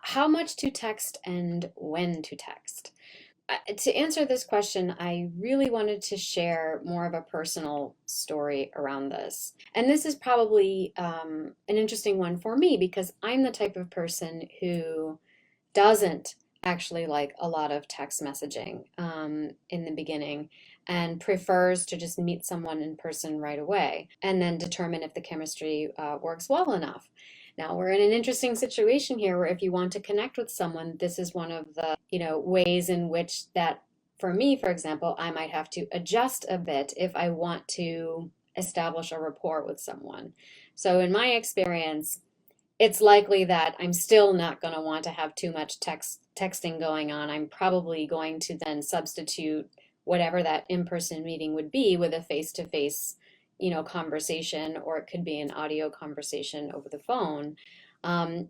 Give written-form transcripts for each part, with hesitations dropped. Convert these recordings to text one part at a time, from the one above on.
How much to text and when to text? To answer this question, I really wanted to share more of a personal story around this. And this is probably an interesting one for me because I'm the type of person who doesn't actually like a lot of text messaging in the beginning and prefers to just meet someone in person right away and then determine if the chemistry works well enough. Now we're in an interesting situation here where if you want to connect with someone, this is one of the, ways in which that, for me, for example, I might have to adjust a bit if I want to establish a rapport with someone. So in my experience, it's likely that I'm still not going to want to have too much texting going on. I'm probably going to then substitute whatever that in-person meeting would be with a face-to-face, conversation, or it could be an audio conversation over the phone.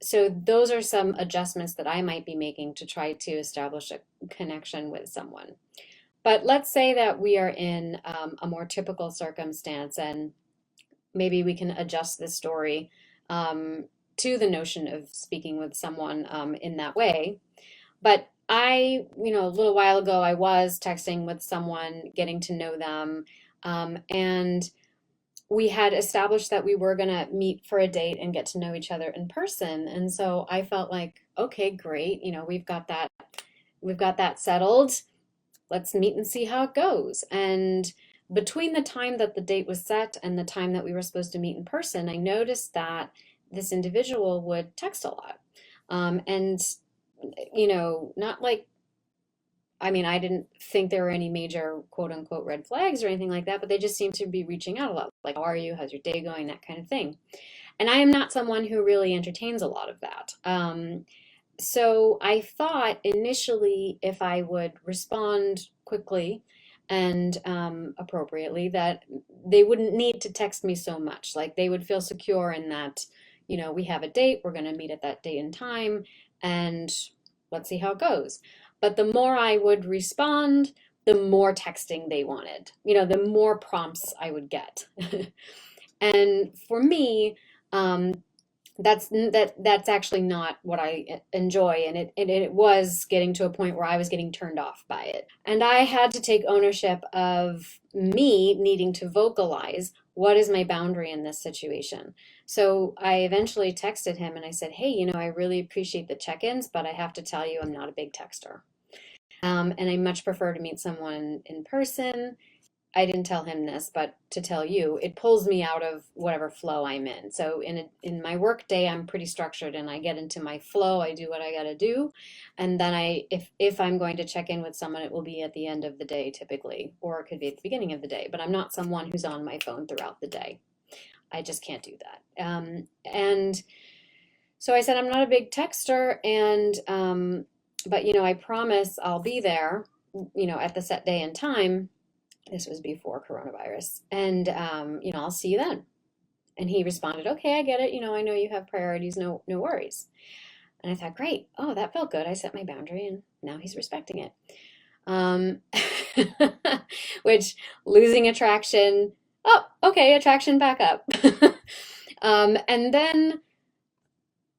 So those are some adjustments that I might be making to try to establish a connection with someone. But let's say that we are in a more typical circumstance, and maybe we can adjust this story to the notion of speaking with someone in that way. But a little while ago, I was texting with someone, getting to know them, and we had established that we were going to meet for a date and get to know each other in person. And so I felt like, okay, great, we've got that settled. Let's meet and see how it goes. And between the time that the date was set and the time that we were supposed to meet in person, I noticed that this individual would text a lot. And, not like, I mean, I didn't think there were any major quote unquote red flags or anything like that, but they just seemed to be reaching out a lot. Like, how are you? How's your day going? That kind of thing. And I am not someone who really entertains a lot of that. So I thought initially if I would respond quickly and appropriately, that they wouldn't need to text me so much. Like they would feel secure in that, we have a date, we're going to meet at that date and time, and let's see how it goes. But the more I would respond, the more texting they wanted, the more prompts I would get. And for me, that's actually not what I enjoy, and it was getting to a point where I was getting turned off by it. And I had to take ownership of me needing to vocalize what is my boundary in this situation. So I eventually texted him and I said, hey, I really appreciate the check-ins, but I have to tell you I'm not a big texter. And I much prefer to meet someone in person. I didn't tell him this, but to tell you, it pulls me out of whatever flow I'm in. So in my work day, I'm pretty structured and I get into my flow. I do what I got to do. And then if I'm going to check in with someone, it will be at the end of the day typically, or it could be at the beginning of the day. But I'm not someone who's on my phone throughout the day. I just can't do that. And so I said, I'm not a big texter, but I promise I'll be there, at the set day and time. This was before coronavirus. And, I'll see you then. And he responded, okay, I get it. I know you have priorities. No, no worries. And I thought, great. Oh, that felt good. I set my boundary and now he's respecting it. Um, which losing attraction. Oh, okay. Attraction back up. And then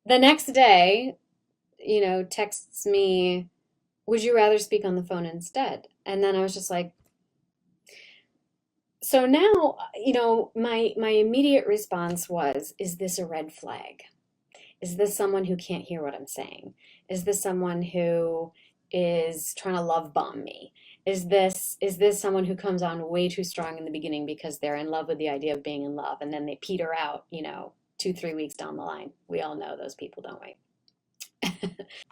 the next day, texts me, would you rather speak on the phone instead? And then I was just like, so now, my immediate response was, is this a red flag? Is this someone who can't hear what I'm saying? Is this someone who is trying to love bomb me? Is this someone who comes on way too strong in the beginning because they're in love with the idea of being in love and then they peter out, 2, 3 weeks down the line? We all know those people, don't we?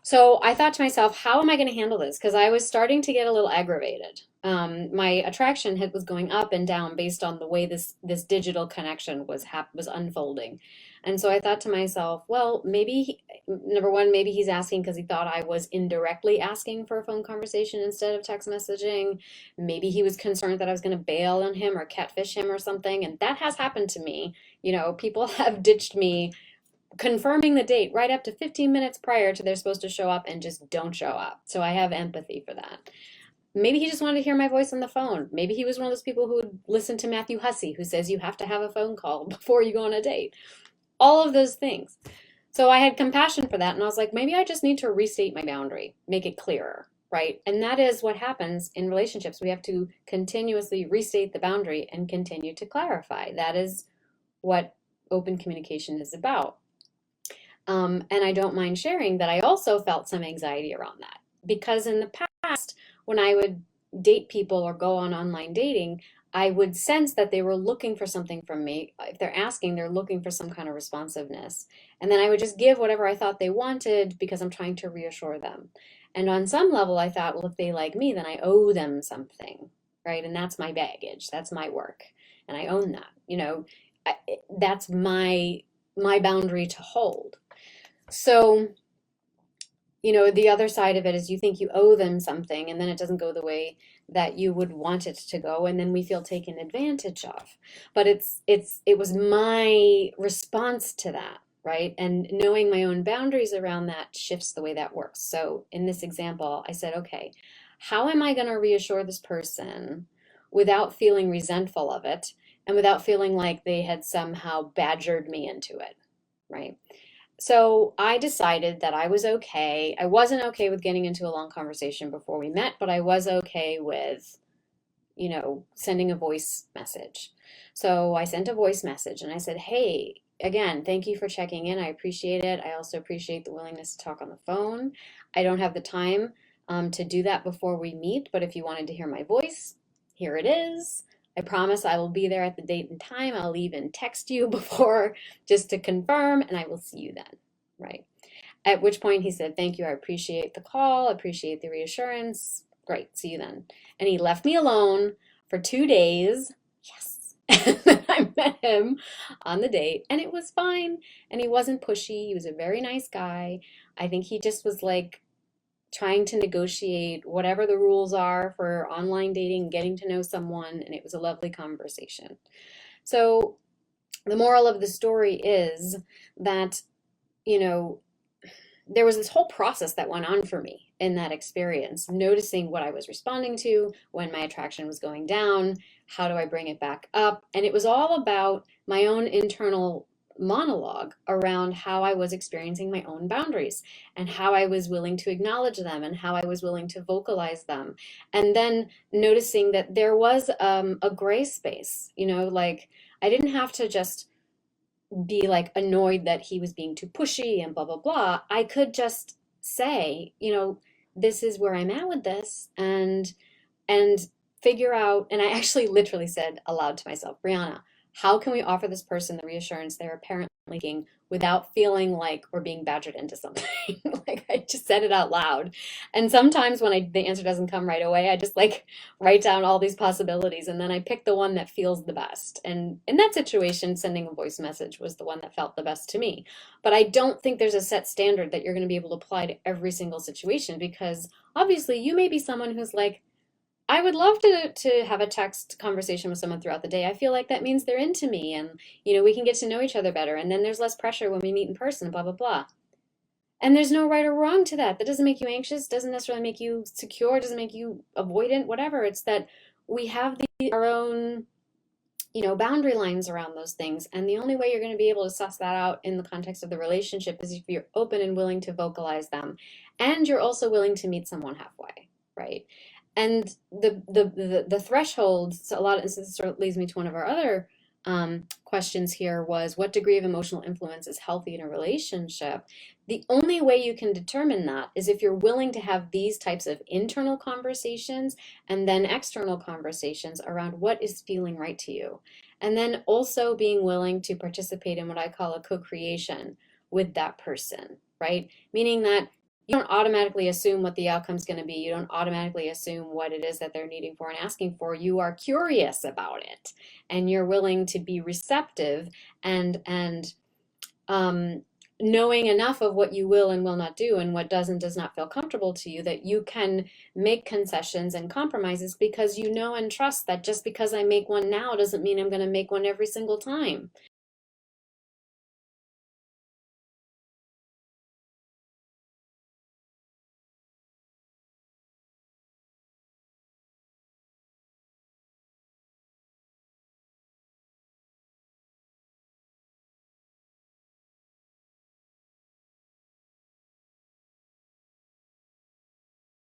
So I thought to myself, how am I going to handle this? Because I was starting to get a little aggravated. My attraction was going up and down based on the way this digital connection was unfolding. And so I thought to myself, well, maybe, number one, maybe he's asking because he thought I was indirectly asking for a phone conversation instead of text messaging. Maybe he was concerned that I was going to bail on him or catfish him or something. And that has happened to me. People have ditched me confirming the date right up to 15 minutes prior to they're supposed to show up and just don't show up. So I have empathy for that. Maybe he just wanted to hear my voice on the phone. Maybe he was one of those people who would listen to Matthew Hussey, who says you have to have a phone call before you go on a date. All of those things. So I had compassion for that, and I was like, maybe I just need to restate my boundary, make it clearer, right? And that is what happens in relationships. We have to continuously restate the boundary and continue to clarify. That is what open communication is about. And I don't mind sharing that I also felt some anxiety around that because in the past, when I would date people or go on online dating, I would sense that they were looking for something from me. If they're asking, they're looking for some kind of responsiveness. And then I would just give whatever I thought they wanted because I'm trying to reassure them. And on some level, I thought, well, if they like me, then I owe them something, right? And that's my baggage, that's my work, and I own that. That's my boundary to hold. So, the other side of it is you think you owe them something and then it doesn't go the way that you would want it to go, and then we feel taken advantage of. But it was my response to that, right? And knowing my own boundaries around that shifts the way that works. So in this example, I said, okay, how am I going to reassure this person without feeling resentful of it and without feeling like they had somehow badgered me into it, right? So I decided that I was okay. I wasn't okay with getting into a long conversation before we met, but I was okay with, sending a voice message. So I sent a voice message and I said, hey, again, thank you for checking in. I appreciate it. I also appreciate the willingness to talk on the phone. I don't have the time to do that before we meet, but if you wanted to hear my voice, here it is. I promise I will be there at the date and time. I'll even text you before just to confirm, and I will see you then, right? At which point he said, thank you, I appreciate the call, appreciate the reassurance. Great, see you then. And he left me alone for 2 days. Yes. And then I met him on the date, and it was fine. And he wasn't pushy. He was a very nice guy. I think he just was like trying to negotiate whatever the rules are for online dating, getting to know someone, and it was a lovely conversation. So the moral of the story is that, you know, there was this whole process that went on for me in that experience, noticing what I was responding to, when my attraction was going down, how do I bring it back up? And it was all about my own internal monologue around how I was experiencing my own boundaries and how I was willing to acknowledge them and how I was willing to vocalize them. And then noticing that there was a gray space, like I didn't have to just be like annoyed that he was being too pushy and blah blah blah. I could just say, this is where I'm at with this, and figure out. And I actually literally said aloud to myself, Brianna, how can we offer this person the reassurance they're apparently leaking without feeling like we're being badgered into something? Like I just said it out loud. And sometimes when the answer doesn't come right away, I just like write down all these possibilities and then I pick the one that feels the best. And in that situation, sending a voice message was the one that felt the best to me. But I don't think there's a set standard that you're going to be able to apply to every single situation, because obviously you may be someone who's like, I would love to have a text conversation with someone throughout the day. I feel like that means they're into me, and we can get to know each other better, and then there's less pressure when we meet in person, blah blah blah. And there's no right or wrong to that. That doesn't make you anxious, doesn't necessarily make you secure, doesn't make you avoidant, whatever. It's that we have our own, boundary lines around those things. And the only way you're going to be able to suss that out in the context of the relationship is if you're open and willing to vocalize them. And you're also willing to meet someone halfway, right? And the threshold, so a lot of this sort of leads me to one of our other questions here, was what degree of emotional influence is healthy in a relationship? The only way you can determine that is if you're willing to have these types of internal conversations and then external conversations around what is feeling right to you. And then also being willing to participate in what I call a co-creation with that person, right? Meaning that you don't automatically assume what the outcome's going to be. You don't automatically assume what it is that they're needing for and asking for. You are curious about it, and you're willing to be receptive and knowing enough of what you will and will not do and what does and does not feel comfortable to you, that you can make concessions and compromises because you know and trust that just because I make one now doesn't mean I'm going to make one every single time.